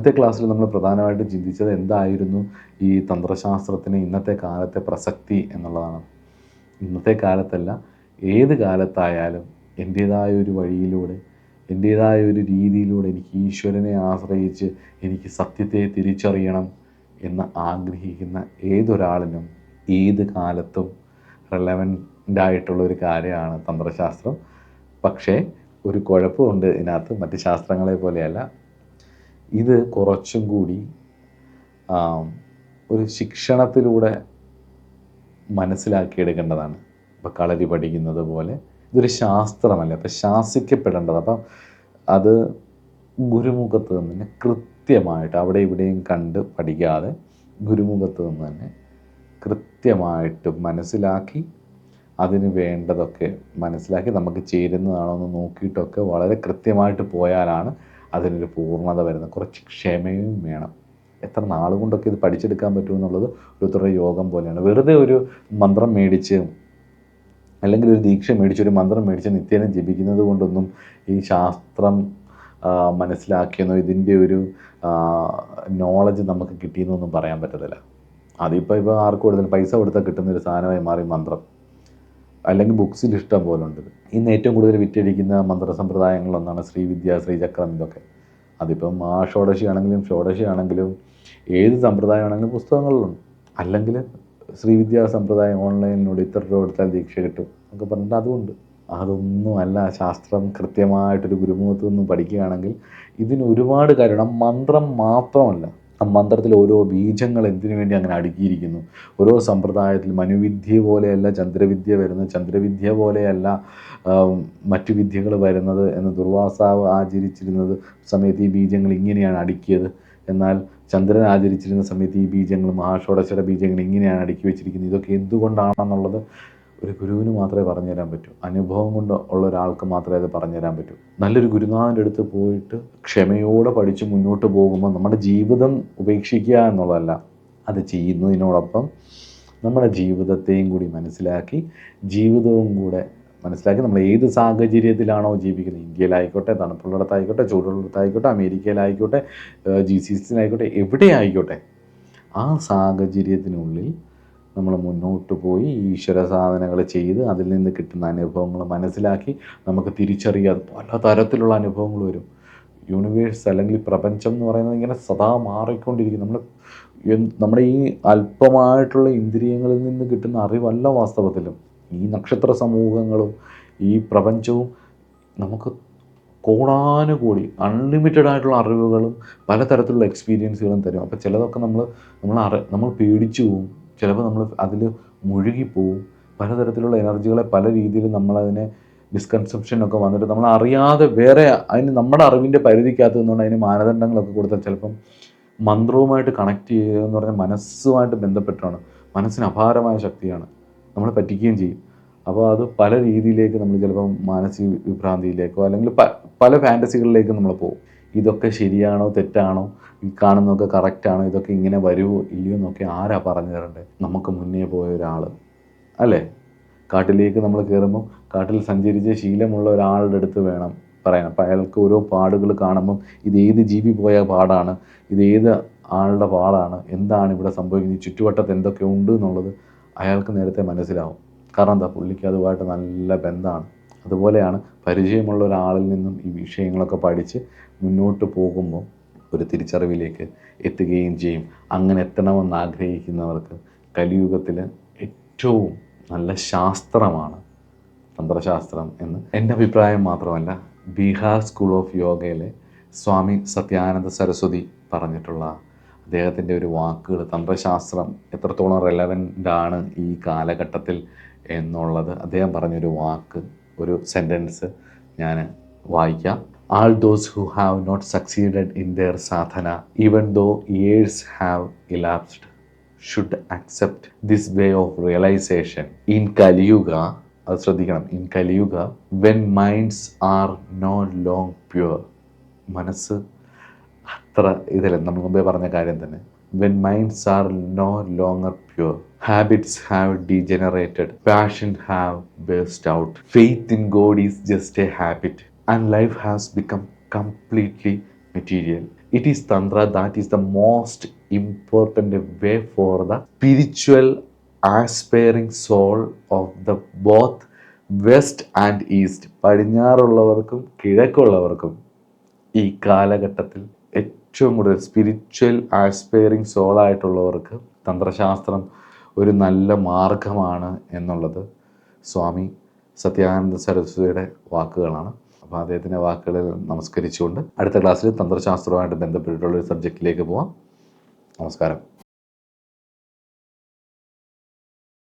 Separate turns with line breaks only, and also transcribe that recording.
ഇന്നത്തെ ക്ലാസ്സിൽ നമ്മൾ പ്രധാനമായിട്ടും ചിന്തിച്ചത് എന്തായിരുന്നു ഈ തന്ത്രശാസ്ത്രത്തിന് ഇന്നത്തെ കാലത്തെ പ്രസക്തി എന്നുള്ളതാണ്. ഇന്നത്തെ കാലത്തല്ല, ഏത് കാലത്തായാലും എൻ്റേതായ ഒരു വഴിയിലൂടെ, എൻ്റേതായ ഒരു രീതിയിലൂടെ എനിക്ക് ഈശ്വരനെ ആശ്രയിച്ച് എനിക്ക് സത്യത്തെ തിരിച്ചറിയണം എന്ന് ആഗ്രഹിക്കുന്ന ഏതൊരാളിനും ഏത് കാലത്തും റെലവൻ്റായിട്ടുള്ളൊരു കാര്യമാണ് തന്ത്രശാസ്ത്രം. പക്ഷേ ഒരു കുഴപ്പമുണ്ട് ഇതിനകത്ത്, മറ്റ് ശാസ്ത്രങ്ങളെ പോലെയല്ല. ഇത് കുറച്ചും കൂടി ഒരു ശിക്ഷണത്തിലൂടെ മനസ്സിലാക്കിയെടുക്കേണ്ടതാണ്. ഇപ്പോൾ കളരി പഠിക്കുന്നത് പോലെ ഇതൊരു ശാസ്ത്രമല്ല, അപ്പം ശാസിക്കപ്പെടേണ്ടത്. അപ്പം അത് ഗുരുമുഖത്ത് നിന്ന് തന്നെ കൃത്യമായിട്ട് അവിടെ ഇവിടെയും കണ്ട് പഠിക്കാതെ ഗുരുമുഖത്ത് നിന്ന് തന്നെ കൃത്യമായിട്ട് മനസ്സിലാക്കി അതിന് വേണ്ടതൊക്കെ മനസ്സിലാക്കി നമുക്ക് ചേരുന്നതാണോ എന്ന് നോക്കിയിട്ടൊക്കെ വളരെ കൃത്യമായിട്ട് പോയാലാണ് അതിനൊരു പൂർണ്ണത വരുന്നത്. കുറച്ച് ക്ഷമയും വേണം. എത്ര നാളുകൊണ്ടൊക്കെ ഇത് പഠിച്ചെടുക്കാൻ പറ്റുമെന്നുള്ളത് ഓരോരുത്തരുടെ യോഗം പോലെയാണ്. വെറുതെ ഒരു മന്ത്രം മേടിച്ച് അല്ലെങ്കിൽ ഒരു ദീക്ഷ മേടിച്ച് ഒരു മന്ത്രം മേടിച്ച് നിത്യേന ജപിക്കുന്നത് കൊണ്ടൊന്നും ഈ ശാസ്ത്രം മനസ്സിലാക്കിയെന്നോ ഇതിൻ്റെ ഒരു നോളജ് നമുക്ക് കിട്ടിയെന്നൊന്നും പറയാൻ പറ്റത്തില്ല. അതിപ്പോൾ ആർക്ക് കൊടുത്താലും പൈസ കൊടുത്താൽ കിട്ടുന്നൊരു സാധനമായി മാറി മന്ത്രം, അല്ലെങ്കിൽ ബുക്സിൽ ഇഷ്ടം പോലെ ഉണ്ട്. ഇന്ന് ഏറ്റവും കൂടുതൽ വിറ്റഴിക്കുന്ന മന്ത്രസമ്പ്രദായങ്ങളൊന്നാണ് ശ്രീവിദ്യ, ശ്രീചക്രം. ഇതൊക്കെ അതിപ്പം ഷോഡശി ആണെങ്കിലും ഏത് സമ്പ്രദായമാണെങ്കിലും പുസ്തകങ്ങളിലുണ്ട്. അല്ലെങ്കിൽ ശ്രീവിദ്യാ സമ്പ്രദായം ഓൺലൈനിലൂടെ ഇത്ര രൂപ കൊടുത്താൽ ദീക്ഷ കിട്ടും എന്നൊക്കെ പറഞ്ഞിട്ട് അതുകൊണ്ട് അതൊന്നുമല്ല. ശാസ്ത്രം കൃത്യമായിട്ടൊരു ഗുരുമുഖത്ത് നിന്ന് പഠിക്കുകയാണെങ്കിൽ ഇതിന് ഒരുപാട് കാര്യമാണ്. മന്ത്രം മാത്രമല്ല, മന്ത്രത്തിൽ ഓരോ ബീജങ്ങൾ എന്തിനു വേണ്ടി അങ്ങനെ അടുക്കിയിരിക്കുന്നു. ഓരോ സമ്പ്രദായത്തിൽ മനുവിദ്യ പോലെയല്ല ചന്ദ്രവിദ്യ വരുന്നത്, ചന്ദ്രവിദ്യ പോലെയല്ല മറ്റു വിദ്യകൾ വരുന്നത് എന്ന് ദുർവാസാവ് ആചരിച്ചിരുന്നത് സമയത്ത് ഈ ബീജങ്ങൾ ഇങ്ങനെയാണ് അടുക്കിയത്. എന്നാൽ ചന്ദ്രൻ ആചരിച്ചിരുന്ന സമയത്ത് ഈ ബീജങ്ങൾ മഹാഷോഡശയുടെ ബീജങ്ങൾ ഇങ്ങനെയാണ് അടുക്കി വെച്ചിരിക്കുന്നത്. ഇതൊക്കെ എന്തുകൊണ്ടാണെന്നുള്ളത് ഒരു ഗുരുവിന് മാത്രമേ പറഞ്ഞു തരാൻ പറ്റൂ. അനുഭവം കൊണ്ട് ഉള്ള ഒരാൾക്ക് മാത്രമേ അത് പറഞ്ഞു തരാൻ പറ്റൂ. നല്ലൊരു ഗുരുനാഥൻ്റെ അടുത്ത് പോയിട്ട് ക്ഷമയോടെ പഠിച്ച് മുന്നോട്ട് പോകുമ്പോൾ നമ്മുടെ ജീവിതം ഉപേക്ഷിക്കുക എന്നുള്ളതല്ല, അത് ചെയ്യുന്നതിനോടൊപ്പം നമ്മുടെ ജീവിതത്തെയും കൂടി മനസ്സിലാക്കി ജീവിതവും കൂടെ മനസ്സിലാക്കി നമ്മൾ ഏത് സാഹചര്യത്തിലാണോ ജീവിക്കുന്നത്, ഇന്ത്യയിലായിക്കോട്ടെ, തണുപ്പുള്ളിടത്തായിക്കോട്ടെ, ചൂടുള്ളിടത്തായിക്കോട്ടെ, അമേരിക്കയിലായിക്കോട്ടെ, GCCയിലായിക്കോട്ടെ, എവിടെ ആയിക്കോട്ടെ, ആ സാഹചര്യത്തിനുള്ളിൽ നമ്മൾ മുന്നോട്ട് പോയി ഈശ്വര സാധനകൾ ചെയ്ത് അതിൽ നിന്ന് കിട്ടുന്ന അനുഭവങ്ങൾ മനസ്സിലാക്കി നമുക്ക് തിരിച്ചറിയാതെ പല തരത്തിലുള്ള അനുഭവങ്ങൾ വരും. യൂണിവേഴ്സ് അല്ലെങ്കിൽ പ്രപഞ്ചം എന്ന് പറയുന്നത് ഇങ്ങനെ സദാ മാറിക്കൊണ്ടിരിക്കും. നമ്മുടെ ഈ അല്പമായിട്ടുള്ള ഇന്ദ്രിയങ്ങളിൽ നിന്ന് കിട്ടുന്ന അറിവല്ല വാസ്തവത്തിലും ഈ നക്ഷത്ര സമൂഹങ്ങളും ഈ പ്രപഞ്ചവും നമുക്ക് കോടാനുകൂടി അൺലിമിറ്റഡ് ആയിട്ടുള്ള അറിവുകളും പലതരത്തിലുള്ള എക്സ്പീരിയൻസുകളും തരും. അപ്പോൾ ചിലതൊക്കെ നമ്മൾ പേടിച്ചു പോവും, ചിലപ്പോൾ നമ്മൾ അതിൽ മുഴുകിപ്പോവും. പലതരത്തിലുള്ള എനർജികളെ പല രീതിയിൽ നമ്മളതിനെ മിസ്കൺസെപ്ഷനൊക്കെ വന്നിട്ട് നമ്മൾ അറിയാതെ വേറെ അതിന് നമ്മുടെ അറിവിൻ്റെ പരിധിക്കകത്ത് നിന്നുകൊണ്ട് അതിന് മാനദണ്ഡങ്ങളൊക്കെ കൊടുത്താൽ ചിലപ്പം മന്ത്രവുമായിട്ട് കണക്ട് ചെയ്യുക എന്ന് പറഞ്ഞാൽ മനസ്സുമായിട്ട് ബന്ധപ്പെട്ടാണ്. മനസ്സിന് അപാരമായ ശക്തിയാണ്, നമ്മളെ പറ്റിക്കുകയും ചെയ്യും. അപ്പോൾ അത് പല രീതിയിലേക്ക് നമ്മൾ ചിലപ്പം മാനസിക വിഭ്രാന്തിയിലേക്കോ അല്ലെങ്കിൽ പല ഫാൻറ്റസികളിലേക്കും നമ്മൾ പോകും. ഇതൊക്കെ ശരിയാണോ തെറ്റാണോ, ഈ കാണുന്നതൊക്കെ കറക്റ്റാണോ, ഇതൊക്കെ ഇങ്ങനെ വരുമോ ഇല്ലയോ എന്നൊക്കെ ആരാ പറഞ്ഞു തരണ്ടേ? നമുക്ക് മുന്നേ പോയ ഒരാൾ അല്ലേ? കാട്ടിലേക്ക് നമ്മൾ കയറുമ്പം കാട്ടിൽ സഞ്ചരിച്ച് ശീലമുള്ള ഒരാളുടെ അടുത്ത് വേണം പറയാൻ. അപ്പം അയാൾക്ക് ഓരോ പാടുകൾ കാണുമ്പം ഇതേത് ജീവി പോയ പാടാണ്, ഇതേത് ആളുടെ പാടാണ്, എന്താണ് ഇവിടെ സംഭവിക്കുന്നത്, ചുറ്റുവട്ടത്ത് എന്തൊക്കെ ഉണ്ട് എന്നുള്ളത് അയാൾക്ക് നേരത്തെ മനസ്സിലാവും. കാരണം എന്താ, പുള്ളിക്ക് അതുമായിട്ട് നല്ല ബന്ധമാണ്. അതുപോലെയാണ് പരിചയമുള്ള ഒരാളിൽ നിന്നും ഈ വിഷയങ്ങളൊക്കെ പഠിച്ച് മുന്നോട്ട് പോകുമ്പോൾ ഒരു തിരിച്ചറിവിലേക്ക് എത്തുകയും ചെയ്യും. അങ്ങനെ എത്തണമെന്ന് ആഗ്രഹിക്കുന്നവർക്ക് കലിയുഗത്തിൽ ഏറ്റവും നല്ല ശാസ്ത്രമാണ് തന്ത്രശാസ്ത്രം എന്ന് എൻ്റെ അഭിപ്രായം മാത്രമല്ല, ബീഹാർ സ്കൂൾ ഓഫ് യോഗയിലെ സ്വാമി സത്യാനന്ദ സരസ്വതി പറഞ്ഞിട്ടുള്ള അദ്ദേഹത്തിൻ്റെ ഒരു വാക്കുകൾ, തന്ത്രശാസ്ത്രം എത്രത്തോളം റെലവൻ്റാണ് ഈ കാലഘട്ടത്തിൽ എന്നുള്ളത് അദ്ദേഹം പറഞ്ഞൊരു വാക്ക്, ഒരു സെൻറ്റൻസ് ഞാൻ വായിക്കാം. All those who have not succeeded in their sadhana, even though years have elapsed, should accept this way of realization. In Kali Yuga, അത് ശ്രദ്ധിക്കണം, in Kali Yuga, when minds are no longer pure, മനസ്സ് അത്ര ഇതില്ല, നമ്മൾ മുമ്പേ പറഞ്ഞ കാര്യം തന്നെ. When minds are no longer pure, habits have degenerated, passion have burst out, faith in God is just a habit, and life has become completely material. It is Tantra that is the most important way for the spiritual aspiring soul of the both west and east. പടിഞ്ഞാറുള്ളവർക്കും കിഴക്കുള്ളവർക്കും ഈ കാലഘട്ടത്തിൽ ഏറ്റവും കൂടുതൽ spiritual aspiring സോളായിട്ടുള്ളവർക്ക് തന്ത്രശാസ്ത്രം ഒരു നല്ല മാർഗമാണ് എന്നുള്ളത് സ്വാമി സത്യാനന്ദ സരസ്വതിയുടെ വാക്കുകളാണ്. അപ്പോൾ അദ്ദേഹത്തിൻ്റെ വാക്കുകളിൽ നമസ്കരിച്ചുകൊണ്ട് അടുത്ത ക്ലാസ്സിൽ തന്ത്രശാസ്ത്രവുമായിട്ട് ബന്ധപ്പെട്ടിട്ടുള്ളൊരു സബ്ജക്റ്റിലേക്ക് പോവാം. നമസ്കാരം.